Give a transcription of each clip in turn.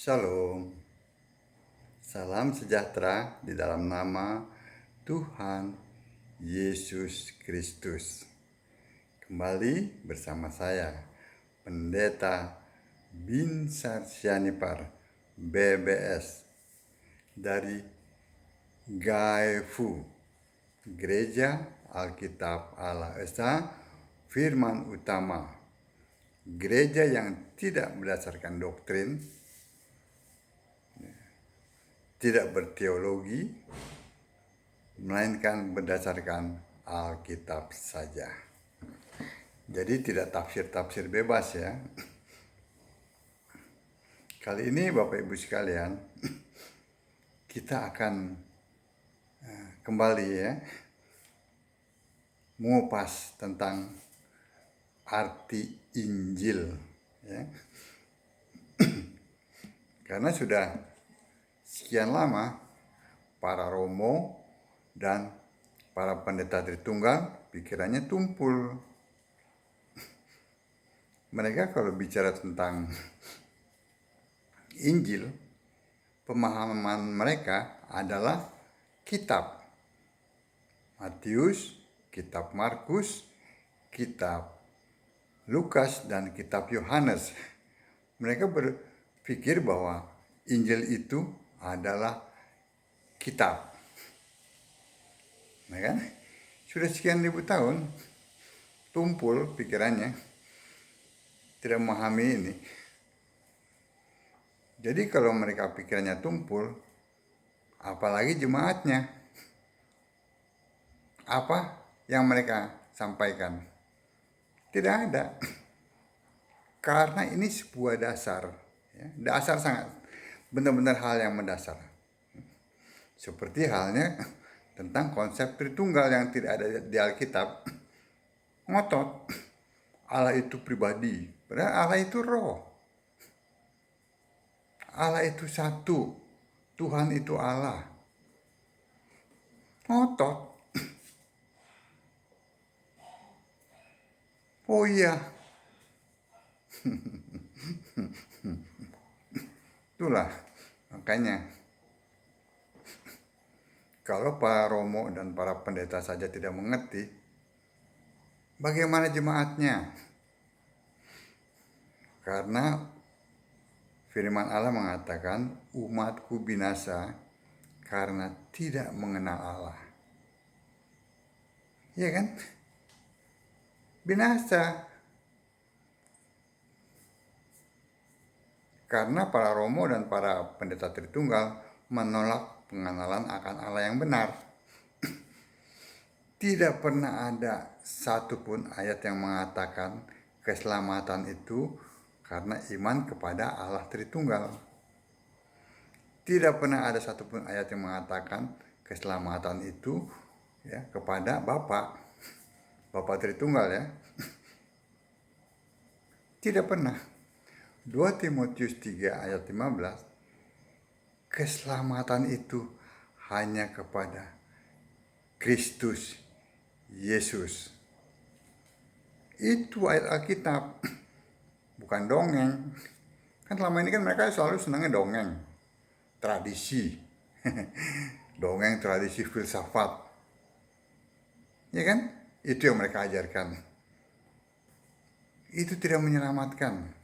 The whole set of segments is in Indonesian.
Shalom, salam sejahtera di dalam nama Tuhan Yesus Kristus. Kembali bersama saya, Pendeta Binsar Sianipar, BBS, dari Gaefu, Gereja Alkitab Allah Esa Firman Utama, gereja yang tidak berdasarkan doktrin, tidak berteologi, melainkan berdasarkan Alkitab saja. Jadi tidak tafsir-tafsir bebas ya. Kali ini Bapak Ibu sekalian, kita akan kembali ya mengupas tentang arti Injil ya. Karena sudah sekian lama para romo dan para pendeta Tritunggal pikirannya tumpul. Mereka kalau bicara tentang Injil, pemahaman mereka adalah kitab Matius, kitab Markus, kitab Lukas, dan kitab Yohanes. Mereka berpikir bahwa Injil itu adalah kitab. Nah kan? Sudah sekian ribu tahun tumpul pikirannya, tidak memahami ini. Jadi kalau mereka pikirannya tumpul, apalagi jemaatnya, apa yang mereka sampaikan? Tidak ada. Karena ini sebuah dasar, ya, dasar sangat benar-benar hal yang mendasar. Seperti halnya tentang konsep Tritunggal yang tidak ada di Alkitab. Ngotot Allah itu pribadi, padahal Allah itu roh. Allah itu satu, Tuhan itu Allah. Ngotot. Oh iya, itulah makanya kalau para romo dan para pendeta saja tidak mengerti, bagaimana jemaatnya? Karena firman Allah mengatakan umatku binasa karena tidak mengenal Allah. Iya kan? Binasa. Karena para romo dan para pendeta Tritunggal menolak pengenalan akan Allah yang benar. Tidak pernah ada satupun ayat yang mengatakan keselamatan itu karena iman kepada Allah Tritunggal. Tidak pernah ada satupun ayat yang mengatakan keselamatan itu ya kepada Bapa Tritunggal ya. Tidak pernah. 2 Timotius 3 ayat 15, keselamatan itu hanya kepada Kristus Yesus. Itu ayat Alkitab, bukan dongeng. Kan selama ini kan mereka selalu senangnya dongeng, tradisi, dongeng tradisi filsafat. Ya kan? Itu yang mereka ajarkan. Itu tidak menyelamatkan.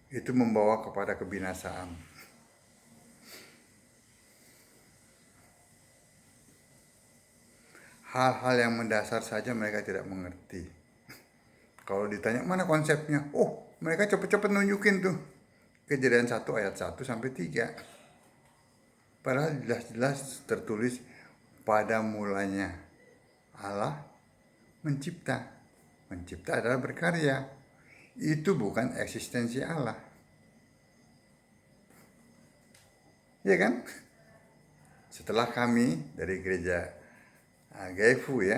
Itu membawa kepada kebinasaan. Hal-hal yang mendasar saja mereka tidak mengerti. Kalau ditanya mana konsepnya, oh mereka cepet-cepet nunjukin tuh. Kejadian 1 ayat 1 sampai 3. Padahal jelas-jelas tertulis pada mulanya Allah mencipta. Mencipta adalah berkarya. Itu bukan eksistensi Allah. Ya kan? Setelah kami dari gereja Gaefu ya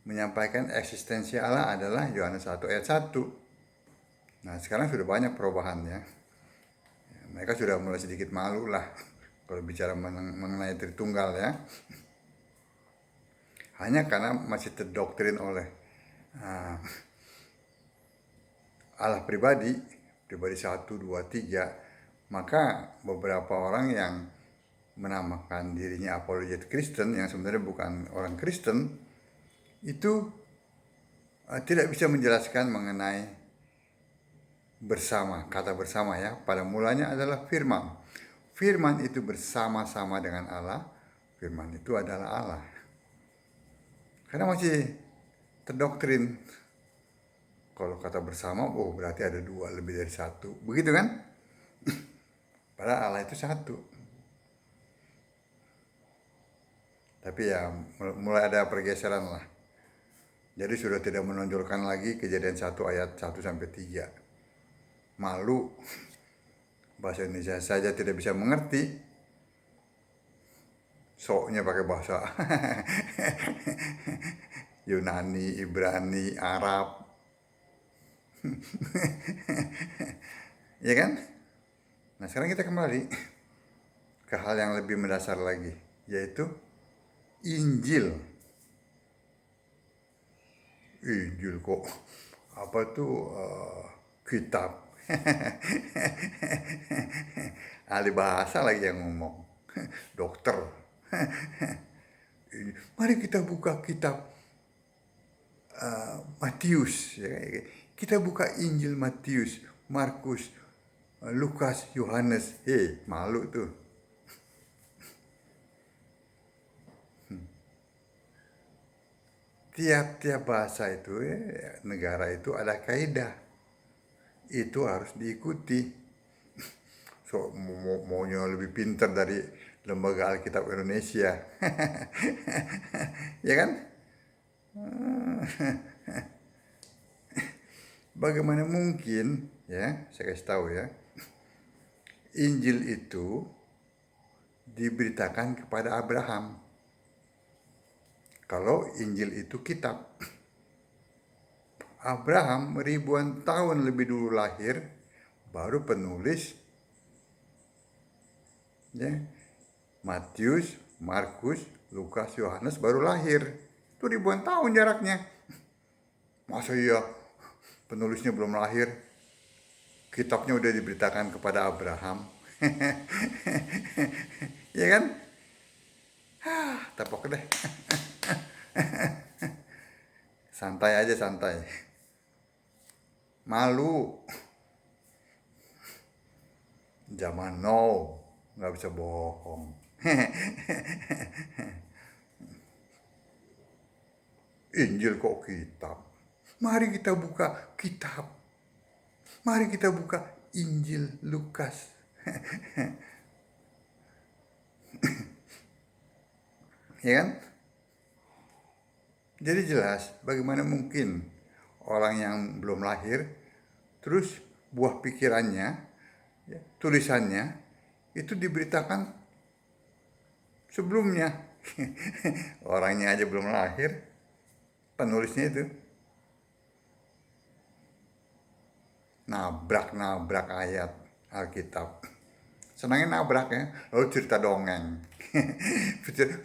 menyampaikan eksistensi Allah adalah Yohanes 1 ayat 1. Nah sekarang sudah banyak perubahan ya. Mereka sudah mulai sedikit malu lah kalau bicara mengenai Tritunggal ya. Hanya karena masih terdoktrin oleh Allah pribadi pribadi satu, dua, tiga, maka beberapa orang yang menamakan dirinya apologet Kristen yang sebenarnya bukan orang Kristen itu tidak bisa menjelaskan mengenai bersama, kata bersama ya. Pada mulanya adalah firman. Firman itu bersama-sama dengan Allah. Firman itu adalah Allah. Karena masih terdoktrin kalau kata bersama, oh berarti ada dua, lebih dari satu. Begitu kan? Padahal Allah itu satu. Tapi ya mulai ada pergeseran lah. Jadi sudah tidak menonjolkan lagi Kejadian 1 ayat 1 sampai 3. Malu. Bahasa Indonesia saja tidak bisa mengerti. Soknya pakai bahasa Yunani, Ibrani, Arab. Ya kan? Nah sekarang kita kembali ke hal yang lebih mendasar lagi, yaitu Injil. Injil kok apa tuh kitab. Ahli bahasa lagi yang ngomong. Dokter. Mari kita buka kitab Matius. Ya. Kita buka Injil Matius, Markus, Lukas, Yohanes. Malu tuh. Tiap-tiap bahasa itu, negara itu ada kaidah. Itu harus diikuti. So, maunya lebih pintar dari Lembaga Alkitab Indonesia. Ya kan? Bagaimana mungkin, ya, saya kasih tahu ya, Injil itu diberitakan kepada Abraham. Kalau Injil itu kitab. Abraham ribuan tahun lebih dulu lahir, baru penulis ya, Matius, Markus, Lukas, Yohanes baru lahir. Itu ribuan tahun jaraknya. Masa iya penulisnya belum lahir, kitabnya udah diberitakan kepada Abraham? Ya kan? Tepok deh. Santai aja, santai. Malu. Zaman now, nggak bisa bohong. Injil kok kitab? Mari kita buka kitab. Mari kita buka Injil Lukas. Ya kan? Jadi jelas bagaimana mungkin orang yang belum lahir, terus buah pikirannya, ya, tulisannya, itu diberitakan sebelumnya. Orangnya aja belum lahir, penulisnya itu nabrak ayat Alkitab. Senangnya nabrak ya, lalu cerita dongeng,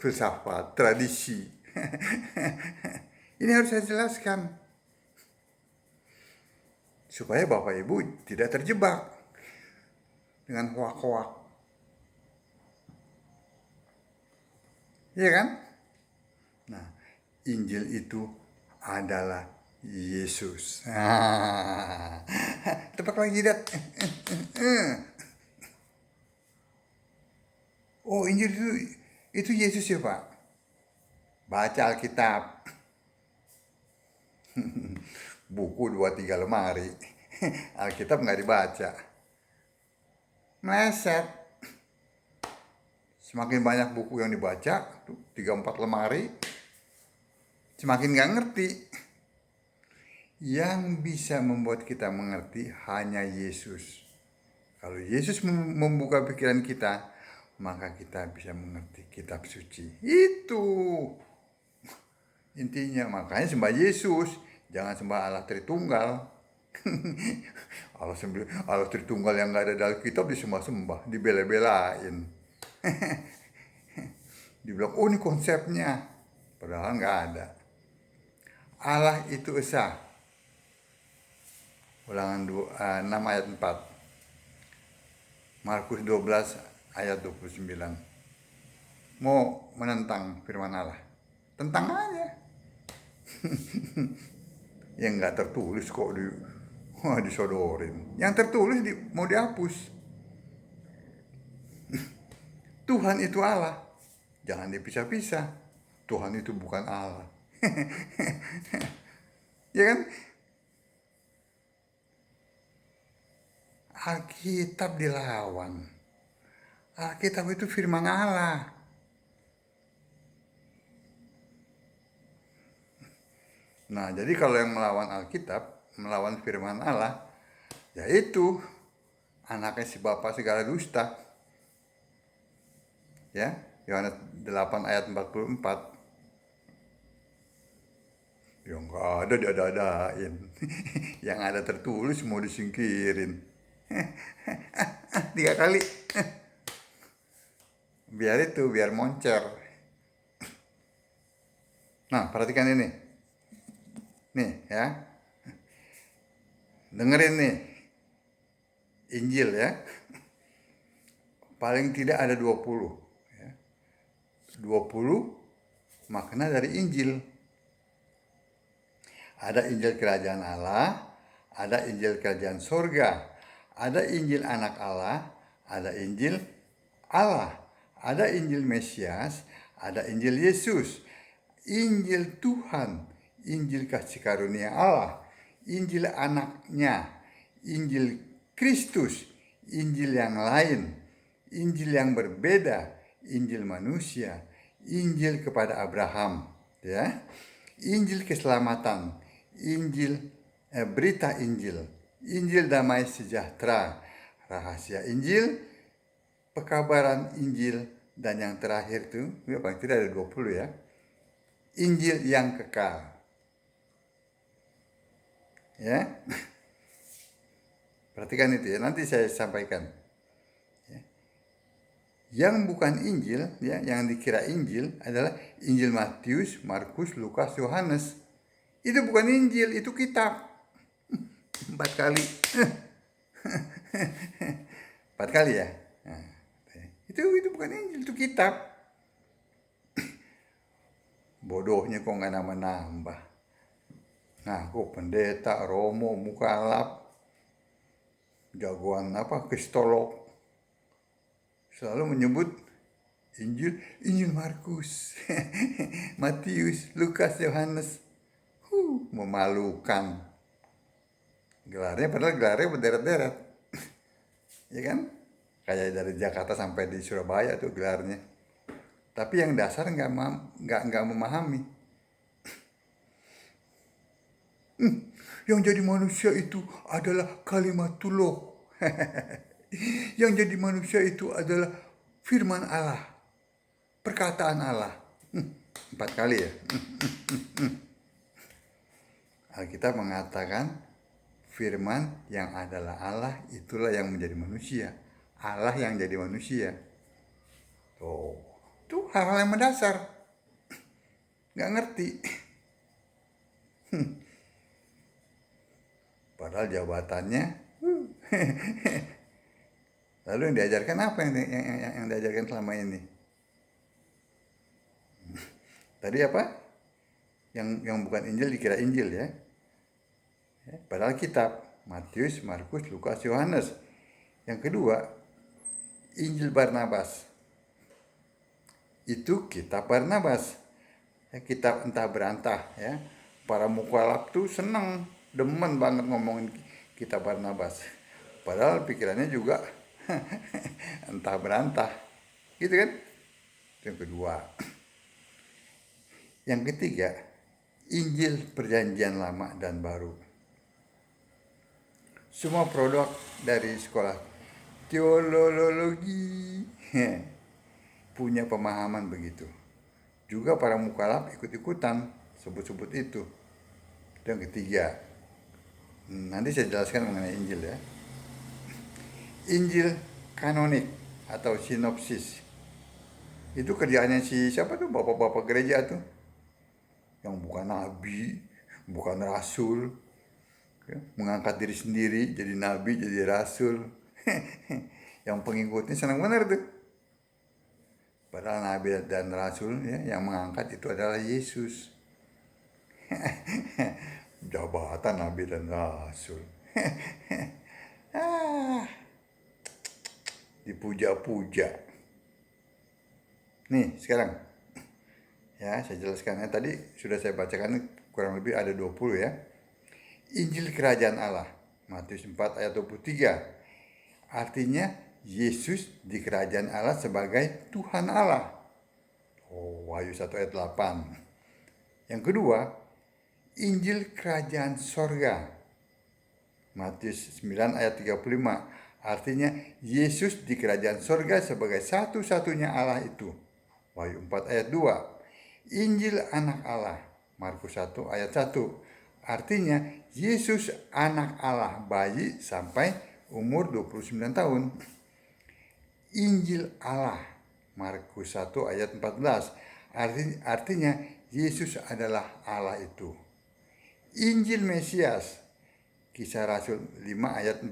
filsafat, tradisi. Ini harus saya jelaskan supaya Bapak Ibu tidak terjebak dengan hoak-hoak. Iya kan? Nah, Injil itu adalah Yesus. Tepuk lagi jidat. Oh, Injil itu Yesus ya, Pak? Baca Alkitab. Buku 2-3 lemari. Alkitab nggak dibaca. Meleset. Semakin banyak buku yang dibaca, 3-4 lemari, semakin nggak ngerti. Yang bisa membuat kita mengerti hanya Yesus. Kalau Yesus membuka pikiran kita, maka kita bisa mengerti kitab suci. Itu intinya. Makanya sembah Yesus, jangan sembah Allah Tritunggal. Allah Tritunggal yang nggak ada dalam kitab disembah-sembah, dibela-belain. Dibilang, oh ini konsepnya, padahal nggak ada. Allah itu esa, Ulangan 6 ayat 4. Markus 12 ayat 29. Mau menentang firman Allah? Tentang aja. Yang nggak tertulis kok disodorin. Yang tertulis mau dihapus. Tuhan itu Allah. Jangan dipisah-pisah. Tuhan itu bukan Allah. Ya kan? Alkitab dilawan. Alkitab itu firman Allah. Nah, jadi kalau yang melawan Alkitab, melawan firman Allah, yaitu anaknya si bapak segala dusta. Ya, Yohanes 8 ayat 44. Ya nggak ada diada-adain. Yang ada tertulis mau disingkirin. 3 kali. Biar moncer. Nah, perhatikan ini. Nih ya. Dengerin nih. Injil ya. Paling tidak ada 20. 20 makna dari Injil. Ada Injil Kerajaan Allah, ada Injil Kerajaan Sorga, ada Injil Anak Allah, ada Injil Allah, ada Injil Mesias, ada Injil Yesus, Injil Tuhan, Injil kasih karunia Allah, Injil Anaknya, Injil Kristus, Injil yang lain, Injil yang berbeda, Injil manusia, Injil kepada Abraham, ya, Injil keselamatan, Injil berita Injil, Injil damai sejahtera, rahasia Injil, pekabaran Injil, dan yang terakhir tuh, ya paling tidak ada 20 ya, Injil yang kekal. Ya. Perhatikan itu ya, nanti saya sampaikan. Yang bukan Injil, ya, yang dikira Injil adalah Injil Matius, Markus, Lukas, Yohanes. Itu bukan Injil, itu kitab. 4 kali. 4 kali ya. Nah, itu bukan Injil, itu kitab. Bodohnya kok nggak nambah-nambah. Nah, kok pendeta, romo, mukalaf, jagoan kristolog, selalu menyebut Injil Markus, Matius, Lukas, Yohanes. Memalukan. Padahal gelarnya berderet-deret. Ya kan? Kayak dari Jakarta sampai di Surabaya tuh gelarnya. Tapi yang dasar nggak memahami. Yang jadi manusia itu adalah kalimatullah. Yang jadi manusia itu adalah firman Allah, perkataan Allah. 4 kali ya. Alkitab mengatakan firman yang adalah Allah itulah yang menjadi manusia. Allah yang jadi manusia. Itu hal-hal yang mendasar. Nggak ngerti. Padahal jabatannya. Lalu yang diajarkan apa yang diajarkan selama ini? Tadi apa? Yang bukan Injil dikira Injil ya. Padahal kitab Matius, Markus, Lukas, Yohanes. Yang kedua, Injil Barnabas. Itu kitab Barnabas. Kitab entah berantah ya. Para mukalaf tuh seneng, demen banget ngomongin kitab Barnabas. Padahal pikirannya juga entah berantah. Gitu kan? Yang kedua. Yang ketiga, Injil Perjanjian Lama dan Baru. Semua produk dari sekolah teologi punya pemahaman begitu. Juga para mukalaf ikut-ikutan sebut-sebut itu. Yang ketiga, nanti saya jelaskan mengenai Injil ya. Injil kanonik atau sinopsis. Itu kerjaannya siapa tuh bapak-bapak gereja tuh. Yang bukan nabi, bukan rasul. ya, mengangkat diri sendiri jadi nabi, jadi rasul. Yang pengikutnya senang benar tuh. Padahal nabi dan rasul ya, yang mengangkat itu adalah Yesus. Jabatan nabi dan rasul. Ah, dipuja-puja. Nih sekarang ya saya jelaskan, tadi sudah saya bacakan kurang lebih ada 20 ya. Injil Kerajaan Allah Matius 4 ayat 23. Artinya Yesus di kerajaan Allah sebagai Tuhan Allah. Wahyu 1 ayat 8. Yang kedua, Injil Kerajaan Sorga Matius 9 ayat 35. Artinya Yesus di kerajaan sorga sebagai satu-satunya Allah itu. Wahyu 4 ayat 2. Injil Anak Allah Markus 1 ayat 1. Artinya Yesus anak Allah bayi sampai umur 29 tahun. Injil Allah Markus 1 ayat 14. Artinya Yesus adalah Allah itu. Injil Mesias Kisah Rasul 5 ayat 42.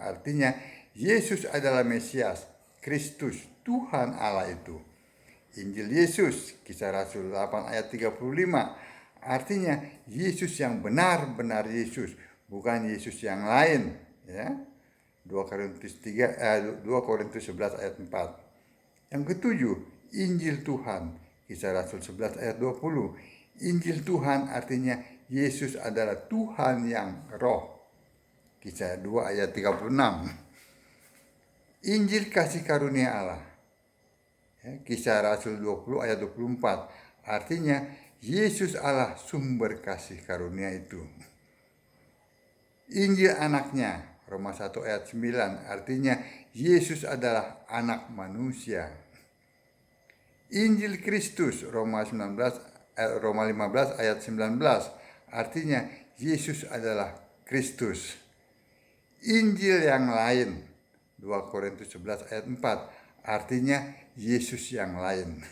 Artinya Yesus adalah Mesias, Kristus, Tuhan Allah itu. Injil Yesus Kisah Rasul 8 ayat 35. Artinya Yesus yang benar-benar Yesus, bukan Yesus yang lain, ya. 2 Korintus 11 ayat 4. Yang ketujuh, Injil Tuhan Kisah Rasul 11 ayat 20. Injil Tuhan artinya Yesus adalah Tuhan yang roh. Kisah 2 ayat 36. Injil Kasih Karunia Allah Kisah Rasul 20 ayat 24. Artinya Yesus Allah sumber kasih karunia itu. Injil anaknya Roma 1 ayat 9. Artinya Yesus adalah anak manusia. Injil Kristus Roma 15 ayat 19. Artinya Yesus adalah Kristus. Injil yang lain 2 Korintus 11 ayat 4. Artinya Yesus yang lain.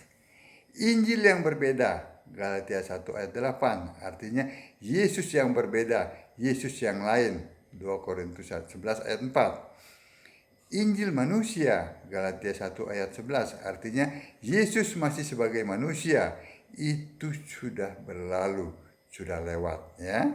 Injil yang berbeda Galatia 1 ayat 8. Artinya Yesus yang berbeda, Yesus yang lain 2 Korintus 11 ayat 4. Injil manusia Galatia 1 ayat 11. Artinya Yesus masih sebagai manusia. Itu sudah berlalu, sudah lewat ya.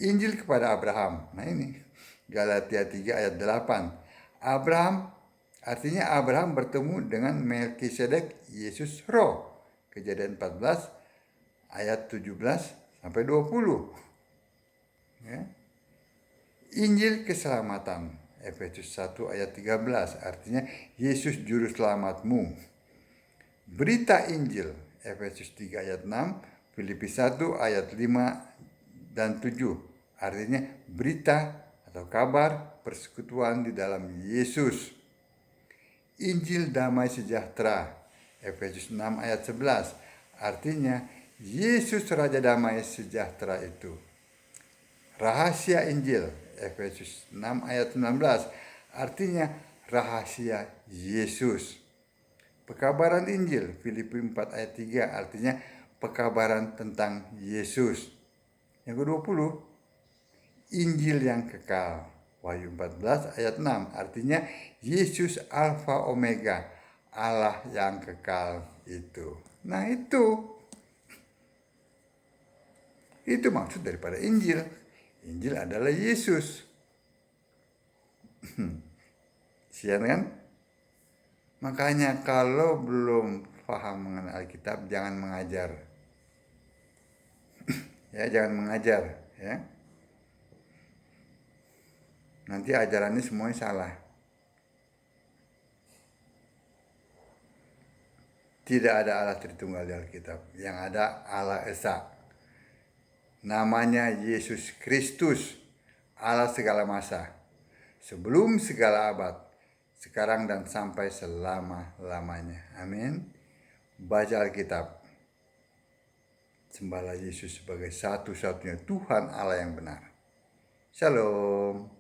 Injil kepada Abraham. Nah ini Galatia 3 ayat 8. Abraham artinya Abraham bertemu dengan Melkisedek, Yesus roh. Kejadian 14 ayat 17 sampai 20. Ya. Injil keselamatan Efesus 1 ayat 13. Artinya Yesus juru selamatmu. Berita Injil Efesus 3 ayat 6, Filipi 1 ayat 5 dan 7. Artinya berita atau kabar persekutuan di dalam Yesus. Injil damai sejahtera Efesus 6 ayat 11. Artinya Yesus Raja Damai Sejahtera itu. Rahasia Injil Efesus 6 ayat 19. Artinya rahasia Yesus. Pekabaran Injil Filipi 4 ayat 3. Artinya pekabaran tentang Yesus. Yang ke-20, Injil yang kekal Wahyu 14 ayat 6. Artinya Yesus Alfa Omega, Allah yang kekal itu. Nah itu maksud daripada Injil. Injil adalah Yesus. Sian kan? Makanya kalau belum paham mengenai Alkitab, jangan mengajar. Ya, jangan mengajar, ya. Nanti ajarannya semuanya salah. Tidak ada Allah Tritunggal di Alkitab. Yang ada Allah Esa. Namanya Yesus Kristus, Allah segala masa, sebelum segala abad, sekarang dan sampai selama-lamanya. Amin. Baca Alkitab. Sembahlah Yesus sebagai satu-satunya Tuhan Allah yang benar. Shalom.